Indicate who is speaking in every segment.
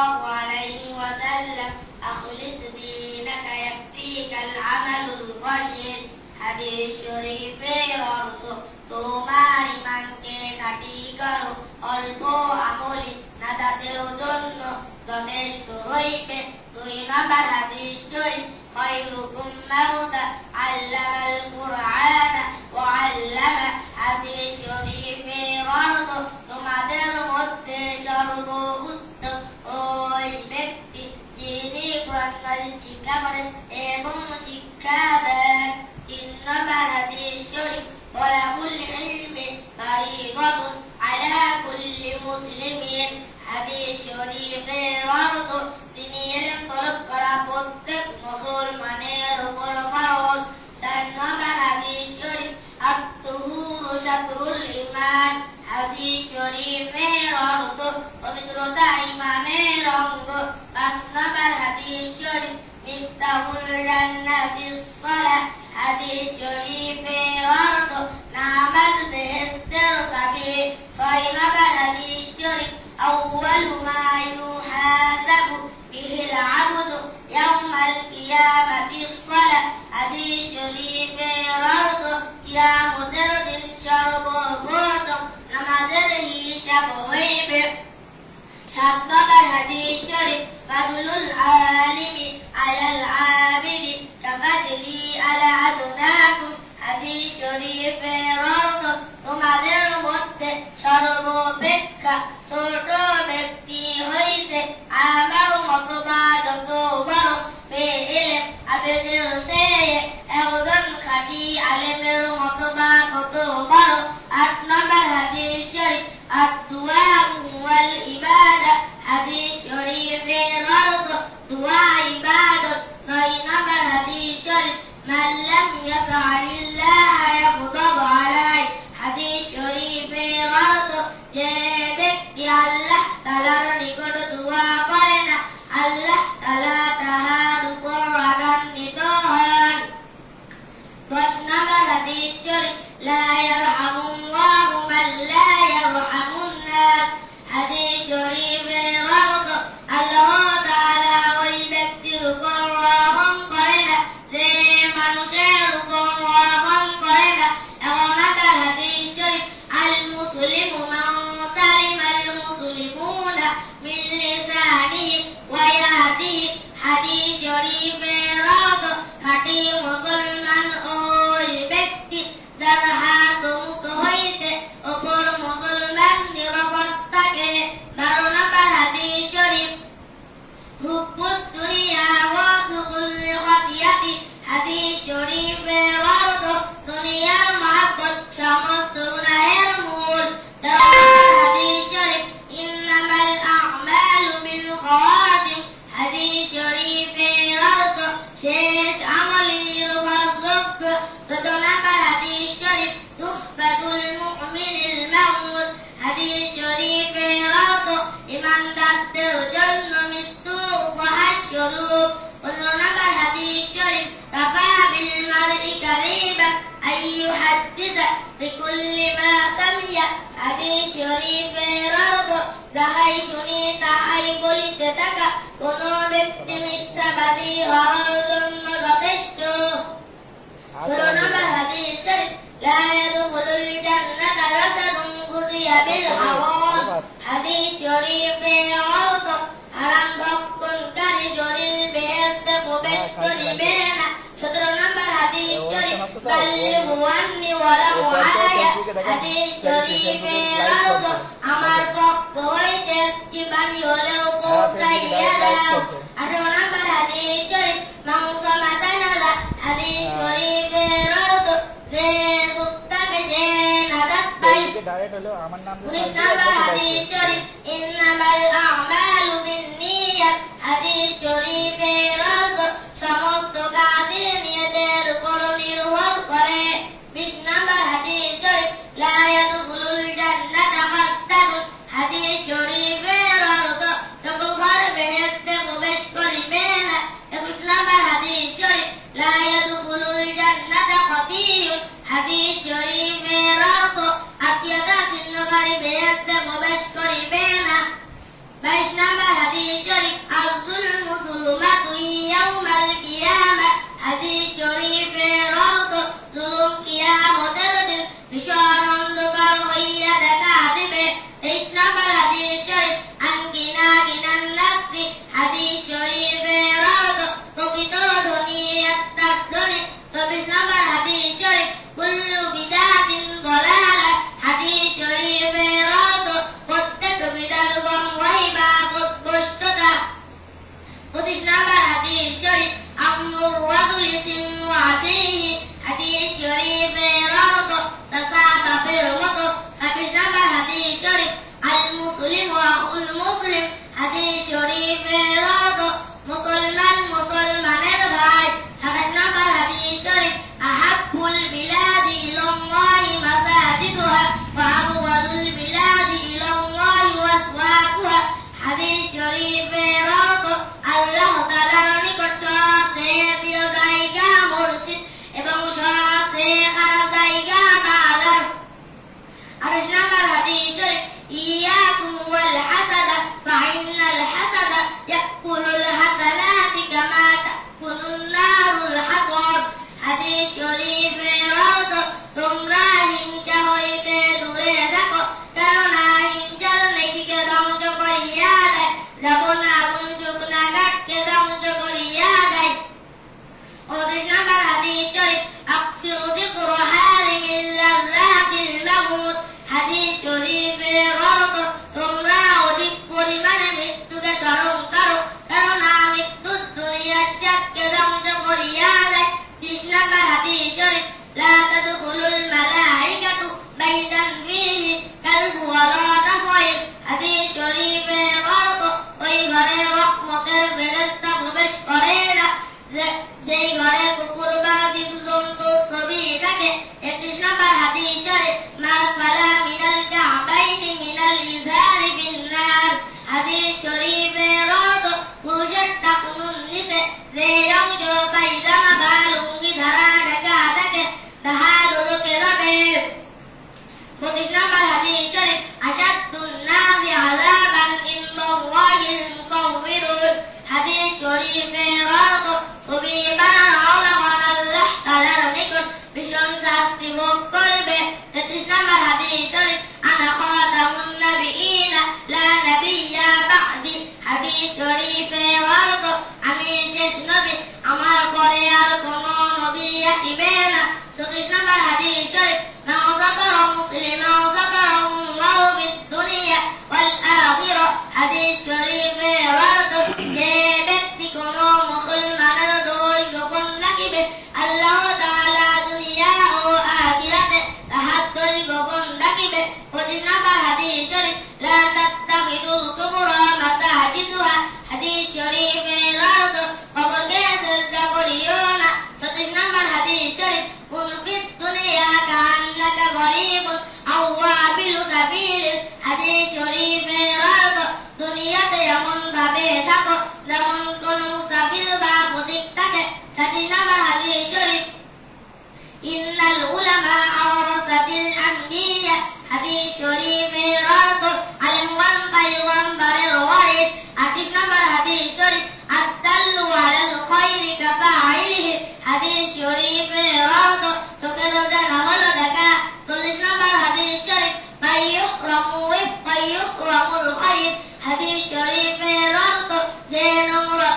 Speaker 1: الله عليه وسلم أخلص دينك يكفيك العمل الطيب হাদিস শরীফের অর্থ তোমার ঈমানকে খাঁটি করো অল্প আমলি না তাদের জন্য যথেষ্ট হইবে। 2 নম্বর হাদিস শরীফ খায়রুকুম মান আল্লামাল কুরআন ওয়া আল্লামা হাদিস শরীফের অর্থ তোমাদের মধ্যে সর্বোত্তম ওই ব্যক্তি যিনি কোরআন শিক্ষা করেন এবং শিক্ষা দেন। 3 নম্বর হাদিস শরীফ তালাবুল ইলমি ফারিদাতুন আলা কুল্লি মুসলিমিন হাদিস শরীফের অর্থ তিনি ইলম তলব করা প্রত্যেক মুসলমানের উপর ফরজ। 4 নম্বর হাদিস শরীফ আত-তুহুরু শাতরুল ঈমান হাদিস শরীফের অর্থ পবিত্রতা ঈমানের অঙ্গ। 5 নম্বর হাদিস শরীফ মিফতাহুল জান্নাতিস সালাহ হাদিস শরীফের অর্থ নামাজ বেহেশতের চাবি। 6 নম্বর হাদিস শরীফ আউয়ালু মা ইউহাসাবু বিহিল আবদু ইয়াউমাল কিয়ামাতিস সালাহ হাদিস শরীফের অর্থ কিয়ামতের দিন সর্বপ্রথম নামাজের হিসাব হইবে। 7 নম্বর হাদিস শরীফ ফাদলুল আলিমি আলাল আবিদি কাফাদলি আলা আদনাকুম হাদিস শরীফের অর্থ তোমাদের মধ্যে সর্বাপেক্ষা ছোট ব্যক্তি হইতে আমার মত বা যত বড় ইলম আবেদের চেয়ে একজন খাঁটি আলেমের মত বা কত বড়। 8 নম্বর হাদিস শরীফ আদ-দুআ ওয়াল ইবাদা হাদিস শরীফের অর্থ দুআ ইবাদত। 9 নম্বর হাদিস শরীফ মান লাম ইয়াসআলিল্লাহ ইয়াগদাব আলাইহি হাদিস শরীফের অর্থ যে ব্যক্তি আল্লাহ তাআলার নিকট দোয়া করে না আল্লাহ তাআলা তাহার উপর রাগান্বিত হন। 10 নম্বর হাদিস শরীফ লা ইয়ারহামুল্লাহু মান লা ইয়ারহামুন নাস হাদিস শরীফের অর্থ আল্লাহ তাআলা ওই ব্যক্তির উপর রহম করে না যে মানুষের উপর রহম করে না। 11 নম্বর হাদিস শরীফ আল মুসলিমু মান সালিমাল মুসলিমুনা মিন লিসানিহি ওয়া ইয়াদিহি হাদিস শরীফের অর্থ খাঁটি মুসলমান ওই ব্যক্তি যার হাত মুখ হইতে অপর মুসলমান নিরাপদ থাকে। 12 নম্বর হাদিস শরীফ হুব্বুদ দুনিয়া ওয়াসুকুল খাতিয়াতি হাদিস শরীফের অর্থ দুনিয়ার মহব্বত সমস্ত গুনাহের মূল। 13 নম্বর হাদিস শরীফ ইন্নামাল আ'মালু বিল খাওয়াতিম হাদিস শরীফের অর্থ শেষ আমলই নির্ভরযোগ্য। 14 নম্বর হাদিস শরীফ তুহফাতুল মুমিনিল মাউত হাদিস শরীফের অর্থ ঈমানদারদের জন্য মৃত্যু উপহার স্বরূপ। 15 নম্বর হাদিস শরীফ কাফা বিল মারই কাযিবান আইয়ুহাদ্দিসা বিকুল্লি মা সামিয়া হাদিস শরীফের অর্থ যাহাই শুনি তাহাই বলিতে থাকা কোন ব্যক্তি মিথ্যাবাদী হওয়ার জন্য যথেষ্ট। 16 নম্বর হাদিস শরীফ লা ইয়াদখুলুল জান্নাতা রাসাদুন গুযিয়া বিল হারাম হাদিস শরীফের অর্থ হারাম ভক্ষণকারী শরীর বেহেশতে প্রবেশ করিবে না। 17 নম্বর হাদিস শরীফ বাল্লিগু আন্নি ওয়ালাউ আয়া হাদিস শরীফের অর্থ আমার পক্ষ হইতে একটি বাণী হলেও পৌঁছাইয়া দাও। 18 নম্বর হাদিস শরীফ মান সামাতা নাযা হাদিস শরীফের অর্থ যে সুত্তাকে যে নাজাত পায়। 19 নম্বর হাদিস শরীফ ইন্নামাল আ'মালু বিন্নিয়াত হাদিস শরীফের অর্থ সমস্ত কাজের নিয়তের উপর নির্ভর করে। 20 নম্বর হাদিস শরীফ লা ইয়াদখুলুল জান্নাতা খাত্তাতুন হাদিস শরীফের অর্থ সকল ঘর বেহেশতে প্রবেশ করিবে না। 21 নম্বর হাদিস শরীফ লা ইয়াদখুলুল জান্নাতা খাতিয়ুন হাদিস শরীফের অর্থ আত্মীয়তা ছিন্নকারী বেহেশতে প্রবেশ করিবে না। 22 নম্বর হাদিস 25 নম্বর হাদিস শরীফ আমরুর রাজুলি সিনু আবিহি হাদিস শরীফের অর্থ চাচা বাপের মতো। 26 নম্বর হাদিস শরীফ আল মুসলিমু আখুল মুসলিম হাদিস শরীফের অর্থ মুসলমান মুসলমানের ভাই। 27 নম্বর হাদিস শরীফ আহাব্বুল বিলাদি ইলাল্লাহি মাসাজিদুহা ওয়া আবগাদুল বিলাদি ইলাল্লাহি আসওয়াকুহা হাদিস শরীফের অর্থ আল্লাহ তাআলার নিকট সবচেয়ে প্রিয় জায়গা মসজিদ এবং সবচেয়ে খারাপ জায়গা বাজার। 28 নম্বর হাদিস শরীফ ইয়াকুম ওয়াল হাসাদা ফাইন্নাল হাসাদা ইয়াকুলুল হাসানাতি কামা তাকুলুন নারুল হাতাব হাদিস শরীফের অর্থ তোমরা হিংসা হইতে দূরে থাকো, কেননা হিংসার নেকিকে ধ্বংস করিয়া দেয় যেমন আগুন শুকনা কাঠকে ধ্বংস করিয়া দেয়। 29 নম্বর হাদিস শরীফ আকসিরু যিকরা হারিমিল লাযাতিল মাউত হাদিস শরীফের অর্থ তোমরা অধিক পরিমাণে মৃত্যুকে স্মরণ করো, কেননা মৃত্যু দুনিয়ার স্বাদকে ধ্বংস করিয়া দেয়। 30 নম্বর হাদিস শরীফ লা তাদখুলুল মালাইকাতু বাইতান ফীহি কালবু ওয়ালা তাফাইর হাদিস শরীফের অর্থ ওই ঘরে রহমতের ফেরেশতা প্রবেশ করে না যেই ঘরে কুকুর বা জীবজন্তু ছবি থাকে। 31 নম্বর হাদিস শরীফ মাসফালা মিনাল কাবাইনি মিনাল ইজারি বিন্নার হাদিস শরীফের অর্থ পুরুষের টাকনুর নিচে যে অংশ পায়জামা বা লুঙ্গি দ্বারা ঢাকা থাকে তাহা দোজখে যাবে। 32 নম্বর হাদিস শরীফ আশাদ্দুন নাসি আযাবান ইনদাল্লাহিল মুসাউবিরুন হাদিস শরীফের অর্থ ছবি বানানো ওলামাগণ আল্লাহ তাআলার নিকট ভীষণ শাস্তি ভোগ করবে। 33 নম্বর হাদিস শরীফ আনা খাতামুন নাবিয়িনা লা নাবিয়্যা বা'দি হাদিস শরীফের অর্থ আমি শেষ নবী, আমার পরে আর কোনো নবী আসিবে না। 34 নম্বর হাদিস শরীফ মান সাতারা মুসলিমান সাতারাহুল্লাহু ফিদ দুনিয়া ওয়াল আখিরাহ হাদিস শরীফের অর্থ যে ব্যক্তি কোনো মুসলমানের দোষ গোপন রাখিবে আল্লাহ তাআলা দুনিয়া ও আখিরাতে তাহার দোষ গোপন রাখিবে। 25 নম্বর হাদিস শরীফ লা তাত্তাখিদুল কুবুরা মাসাজিদুহা হাদিস শরীফের অর্থ কবরকে সিজদা করিও না। 36 নম্বর হাদিস শরীফ কুন ফিদ দুনিয়া কান্নাকা গরীবুন আও আবিলু সাবিল হাদিস শরীফের অর্থ দুনিয়াতে এমন ভাবে থাকো যেমন কোন মুসাফির বা পথিক থাকে। 37 নম্বর হাদিস শরীফ ইন্নাল উলামা আওরাসাতিল আমবিয়া হাদিস শরীফের অর্থ আলেমগণ পয়গম্বরের ওয়ারিস। 38 নম্বর হাদিস শরীফ আদ-দাল্লু আলাল খায়রি কাফাইলিহি হাদিস শরীফের অর্থ চোখের জানা হলো দেখা। 40 নম্বর হাদিস শরীফ মাইয়ুহরামু রিফকা ইয়ুহরামুল খায়র হাদিস শরীফের অর্থ যে নোংরা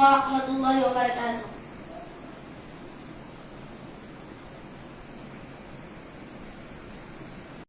Speaker 1: ورحمة الله وبركاته.